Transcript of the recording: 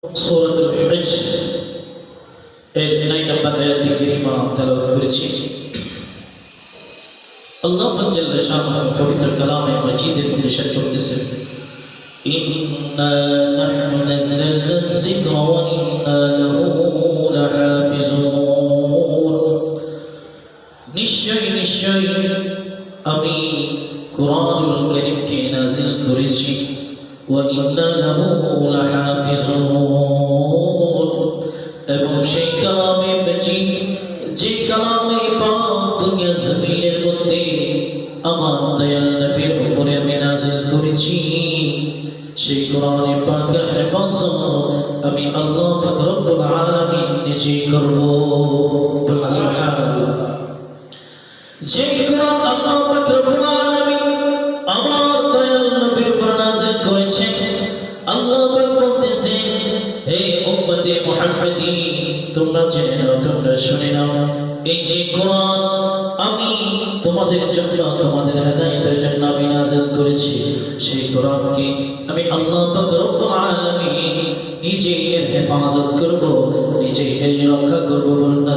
সূরাতুল হজ এর 9 নম্বর আয়াতে কারিমা তেলাওয়াত করেছি। আল্লাহ জাল্লা শানুহু পবিত্র কালামে মাজিদের মধ্যে ইরশাদ করতেছেন, ইন্না নাহনু নাযালনা যিকরা ওয়া ইন্না লাহু লাহাফিজুন। নিশ্চয় আমি কুরআনুল কারীমকে নাযিল করেছি, ওয়া ইন্না লাহু লাহাফিজুন, এবং সেই কালামে মাজিদ, যে কালামে পাক দুনিয়া জমিনের মধ্যে আমার দয়াল নবীর উপরে আমি নাযিল করেছি, সেই কোরআনে পাকের হেফাজত আমি আল্লাহ পাক রব্বুল আলামিন নিজেই করব। সুবহানাল্লাহ। যে কোরআন আল্লাহ পাক রব্বুল আলামিন আমার দয়াল নবীর উপর নাযিল করেছেন, আল্লাহ পাক বলতেছেন, হে উম্মতে মুহাম্মাদি, তোমরা জেনে নাও, তোমরা শুনে নাও, এই যে কোরআন আমি তোমাদের জন্য, তোমাদের হেদায়েতের জন্য আমি নাযিল করেছি, সেই কোরআনকে আমি আল্লাহ পাক রব্বুল আলামিন নিজে এর হেফাজত করব, নিজে এর রক্ষা করব। বলুন না।